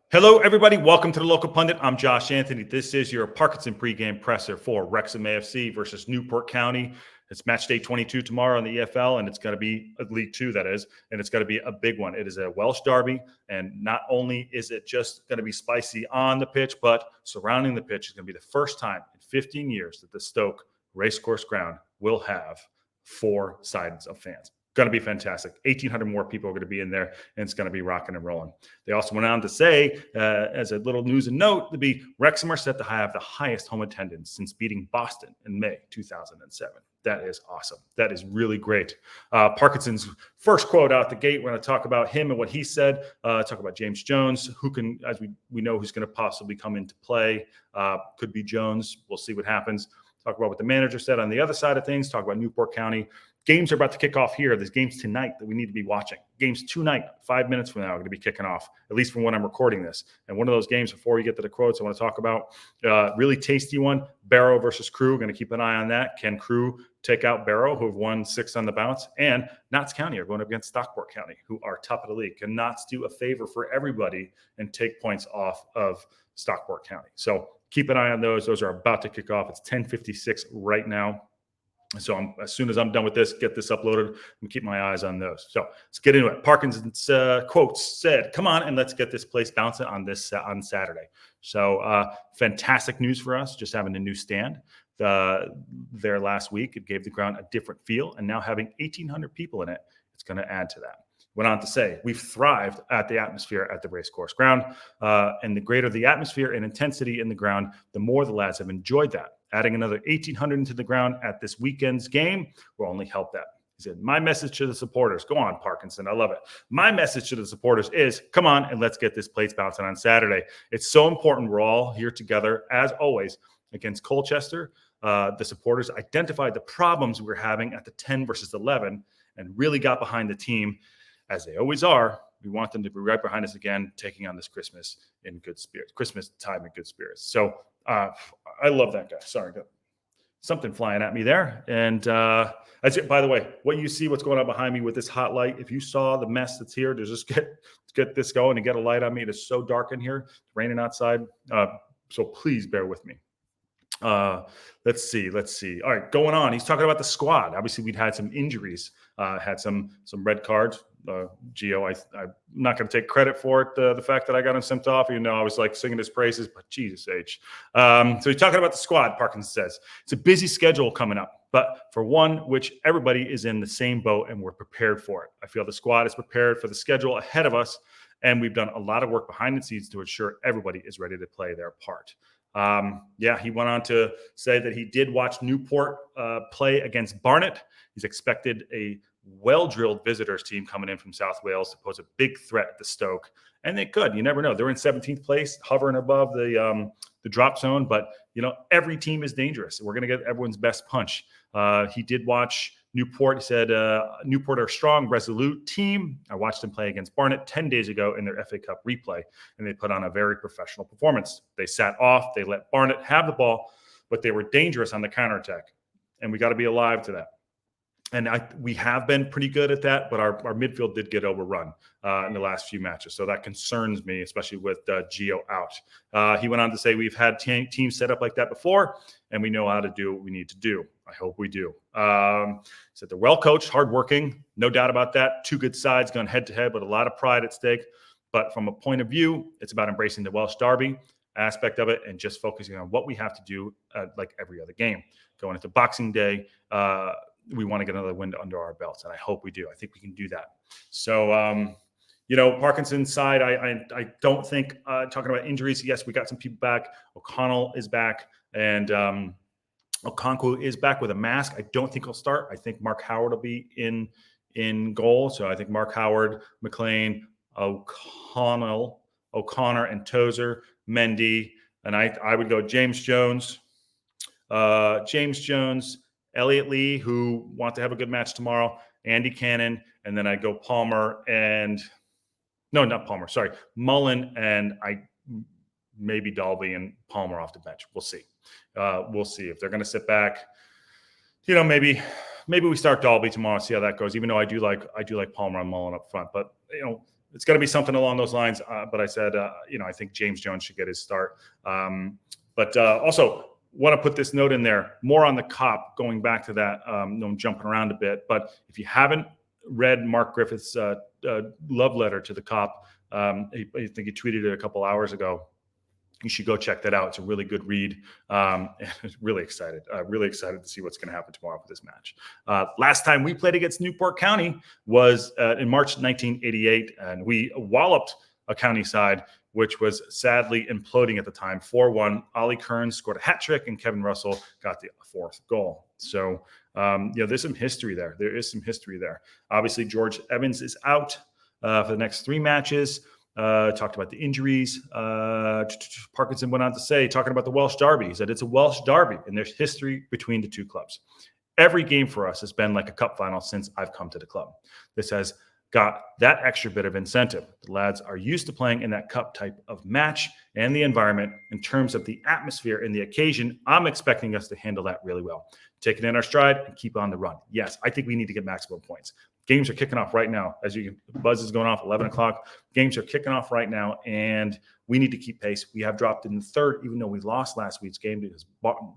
Hello, everybody. Welcome to the Local Pundit. I'm Josh Anthony. This is your Parkinson pregame presser for Wrexham AFC versus Newport County. It's match day 22 tomorrow in the EFL, and it's going to be League Two, that is, and it's going to be a big one. It is a Welsh derby, and not only is it just going to be spicy on the pitch, but surrounding the pitch is going to be the first time in 15 years that the STōK Racecourse ground will have 4 sides of fans. Going to be fantastic. 1,800 more people are going to be in there, and it's going to be rocking and rolling. They also went on to say, as a little news and note, Wrexham are set to have the highest home attendance since beating Boston in May 2007. That is awesome. That is really great. Parkinson's first quote out the gate. We're going to talk about him and what he said. Talk about James Jones, who can, as we know, who's going to possibly come into play. Could be Jones. We'll see what happens. Talk about what the manager said on the other side of things. Talk about Newport County. Games are about to kick off here. There's games tonight that we need to be watching. Games tonight, 5 minutes from now, are going to be kicking off, at least from when I'm recording this. And one of those games, before we get to the quotes, I want to talk about really tasty one, Barrow versus Crewe. Going to keep an eye on that. Can Crewe take out Barrow, who have won 6 on the bounce? And Notts County are going up against Stockport County, who are top of the league. Can Notts do a favor for everybody and take points off of Stockport County? So keep an eye on those. Those are about to kick off. It's 10:56 right now. So as soon as I'm done with this, get this uploaded and keep my eyes on those. So let's get into it. Parkinson's quotes said, "Come on and let's get this place bouncing on Saturday." So fantastic news for us, just having a new stand there last week. It gave the ground a different feel, and now having 1,800 people in it, it's going to add to that. Went on to say, we've thrived at the atmosphere at the racecourse ground, and the greater the atmosphere and intensity in the ground, the more the lads have enjoyed that. Adding another 1,800 into the ground at this weekend's game will only help that. He said, my message to the supporters, go on, Parkinson, I love it. My message to the supporters is, come on and let's get this place bouncing on Saturday. It's so important we're all here together, as always, against Colchester. The supporters identified the problems we were having at the 10 versus 11 and really got behind the team, as they always are. We want them to be right behind us again, taking on this Christmas in good spirits, Christmas time in good spirits. So I love that guy. Sorry, something flying at me there. And that's it. By the way, what you see, what's going on behind me with this hot light, if you saw the mess that's here, to just get this going and get a light on me. It is so dark in here. It's raining outside. So please bear with me. Let's see. All right, going on. He's talking about the squad. Obviously, we'd had some injuries, had some red cards. Gio, I'm not going to take credit for it. The fact that I got him sent off, even though I was like singing his praises, but Jesus H. So he's talking about the squad. Parkinson says it's a busy schedule coming up, but for one, which everybody is in the same boat and we're prepared for it. I feel the squad is prepared for the schedule ahead of us, and we've done a lot of work behind the scenes to ensure everybody is ready to play their part. He went on to say that he did watch Newport play against Barnet. He's expected a well-drilled visitors team coming in from South Wales to pose a big threat at the STōK. And they could. You never know. They're in 17th place, hovering above the drop zone. But, every team is dangerous. We're going to get everyone's best punch. He did watch Newport. He said, Newport are a strong, resolute team. I watched them play against Barnet 10 days ago in their FA Cup replay, and they put on a very professional performance. They sat off. They let Barnet have the ball, but they were dangerous on the counterattack. And we got to be alive to that. And we have been pretty good at that, but our midfield did get overrun in the last few matches. So that concerns me, especially with Gio out. He went on to say we've had teams set up like that before, and we know how to do what we need to do. I hope we do. He said they're well coached, hardworking, no doubt about that. 2 good sides going head-to-head with a lot of pride at stake. But from a point of view, it's about embracing the Welsh derby aspect of it and just focusing on what we have to do like every other game. Going into Boxing Day, we want to get another win under our belts, and I hope we do. I think we can do that. So, Parkinson's side, I don't think, talking about injuries, yes, we got some people back. O'Connell is back, and Okonkwo is back with a mask. I don't think he'll start. I think Mark Howard will be in goal. So I think Mark Howard, McLean, O'Connor, and Tozer, Mendy, and I would go James Jones, Elliot Lee, who want to have a good match tomorrow, Andy Cannon, and then I go Mullen, and maybe Dalby and Palmer off the bench. We'll see. We'll see if they're going to sit back. Maybe we start Dalby tomorrow, see how that goes. Even though I do like Palmer and Mullen up front, but it's got to be something along those lines. But I said, I think James Jones should get his start. But also want to put this note in there, more on the cop, going back to that, I'm jumping around a bit. But if you haven't read Mark Griffith's love letter to the cop, I think he tweeted it a couple hours ago. You should go check that out. It's a really good read. Really excited to see what's going to happen tomorrow for this match. Last time we played against Newport County was in March 1988, and we walloped a county side, which was sadly imploding at the time. 4-1. Ollie Kearns scored a hat trick, and Kevin Russell got the fourth goal. So, there's some history there. There is some history there. Obviously, George Evans is out for the next 3 matches. Talked about the injuries. Parkinson went on to say, talking about the Welsh derby, he said it's a Welsh derby, and there's history between the two clubs. Every game for us has been like a cup final since I've come to the club. This has got that extra bit of incentive. The lads are used to playing in that cup type of match, and the environment in terms of the atmosphere and the occasion, I'm expecting us to handle that really well. Take it in our stride and keep on the run. Yes, I think we need to get maximum points. Games are kicking off right now. As you can, buzz is going off 11 o'clock. Games are kicking off right now, and we need to keep pace. We have dropped in third, even though we lost last week's game, because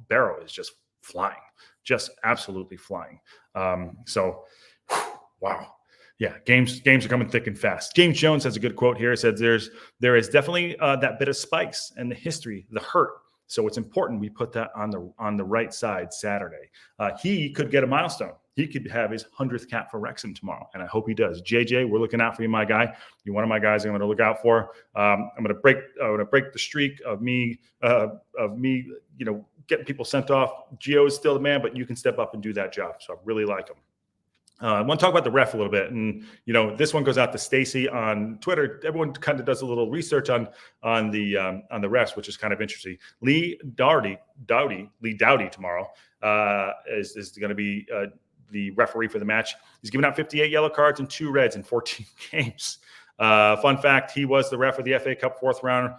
Barrow is just flying, just absolutely flying. Wow. Yeah, games are coming thick and fast. James Jones has a good quote here. He said, there is definitely that bit of spice and the history, the hurt. So it's important we put that on the right side Saturday. He could get a milestone. He could have his 100th cap for Wrexham tomorrow, and I hope he does. JJ, we're looking out for you, my guy. You're one of my guys I'm going to look out for. I'm going to break the streak of me, getting people sent off. Gio is still the man, but you can step up and do that job. So I really like him. I want to talk about the ref a little bit, and this one goes out to Stacy on Twitter. Everyone kind of does a little research on the refs, which is kind of interesting. Lee Dowdy tomorrow is going to be the referee for the match. He's given out 58 yellow cards and 2 reds in 14 games. Fun fact: he was the ref of the FA Cup 4th round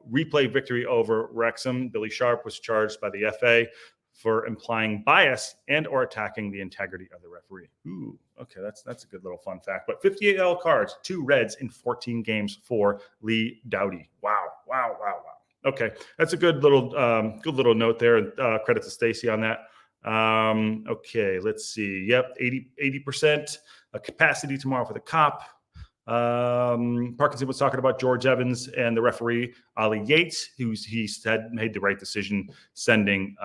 replay victory over Wrexham. Billy Sharp was charged by the FA for implying bias and or attacking the integrity of the referee. Ooh, okay, that's a good little fun fact. But 58 yellow cards, 2 reds in 14 games for Lee Dowdy. Wow. Okay, that's a good little note there. Credit to Stacy on that. Okay, let's see. Yep, 80% capacity tomorrow for the cop. Parkinson was talking about George Evans and the referee, Ollie Yates, who he said made the right decision sending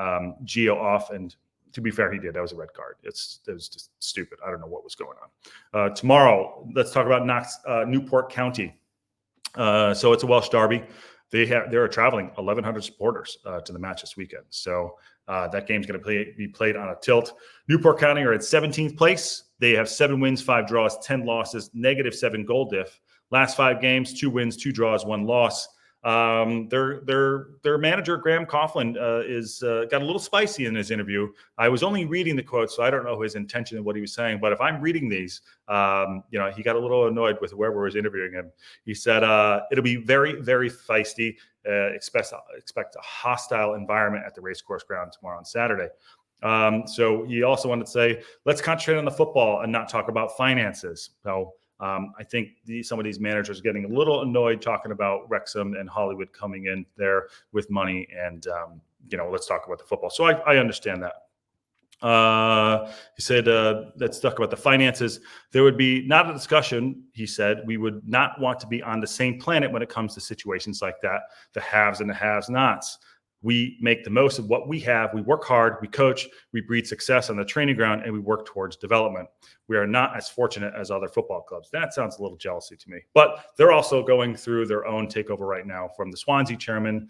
Gio off. And to be fair, he did. That was a red card. It was just stupid. I don't know what was going on. Tomorrow, let's talk about Newport County. So it's a Welsh derby. They're traveling 1,100 supporters to the match this weekend. So that game's going to be played on a tilt. Newport County are at 17th place. They have 7 wins, 5 draws, 10 losses, -7 goal diff. Last 5 games, 2 wins, 2 draws, 1 loss. Their manager, Graham Coughlin, is got a little spicy in his interview. I was only reading the quotes, so I don't know his intention of what he was saying. But if I'm reading these, he got a little annoyed with whoever was interviewing him. He said, it'll be very, very feisty. Expect a hostile environment at the racecourse ground tomorrow on Saturday. So he also wanted to say, let's concentrate on the football and not talk about finances. So I think some of these managers are getting a little annoyed talking about Wrexham and Hollywood coming in there with money, and let's talk about the football. So I understand that. He said, let's talk about the finances. There would be not a discussion, he said. We would not want to be on the same planet when it comes to situations like that, the haves and the have-nots. We make the most of what we have. We work hard, we coach, we breed success on the training ground, and we work towards development. We are not as fortunate as other football clubs. That sounds a little jealousy to me. But they're also going through their own takeover right now from the Swansea chairman.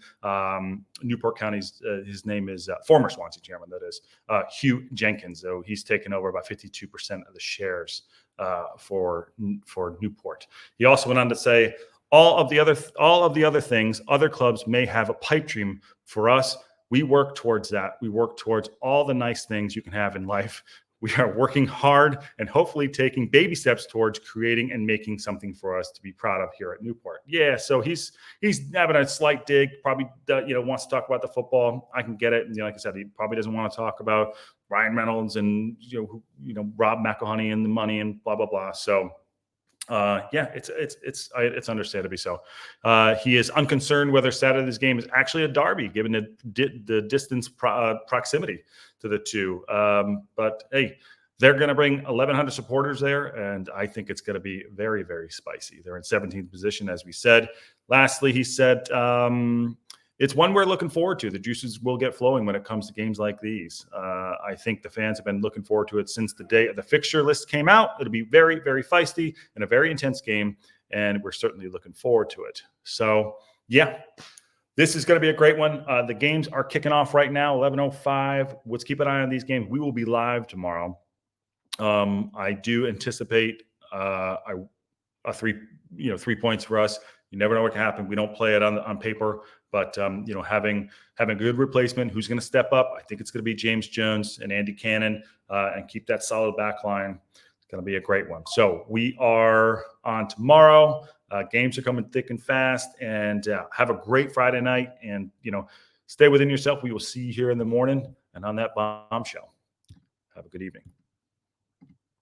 Newport County's, his name is former Swansea chairman, that is, Hugh Jenkins. So he's taken over about 52% of the shares for Newport. He also went on to say, all of the other things, other clubs may have a pipe dream. For us, we work towards that. We work towards all the nice things you can have in life. We are working hard and hopefully taking baby steps towards creating and making something for us to be proud of here at Newport. Yeah, so he's having a slight dig. Probably wants to talk about the football. I can get it. Like I said, he probably doesn't want to talk about Ryan Reynolds and Rob McElhenney and the money and blah blah blah. So Yeah, it's understandably so. He is unconcerned whether Saturday's game is actually a derby, given the distance proximity to the two. But hey, they're going to bring 1,100 supporters there, and I think it's going to be very, very spicy. They're in 17th position, as we said. Lastly, he said it's one we're looking forward to. The juices will get flowing when it comes to games like these. I think the fans have been looking forward to it since the day the fixture list came out. It'll be very, very feisty and a very intense game, and we're certainly looking forward to it. So, yeah, this is going to be a great one. The games are kicking off right now, 11:05. Let's keep an eye on these games. We will be live tomorrow. I do anticipate a 3 points for us. You never know what can happen. We don't play it on paper, but having a good replacement who's going to step up, I think it's going to be James Jones and Andy Cannon, and keep that solid back line. It's going to be a great one. So we are on tomorrow. Games are coming thick and fast, and have a great Friday night. And stay within yourself. We will see you here in the morning and on that bombshell. Have a good evening.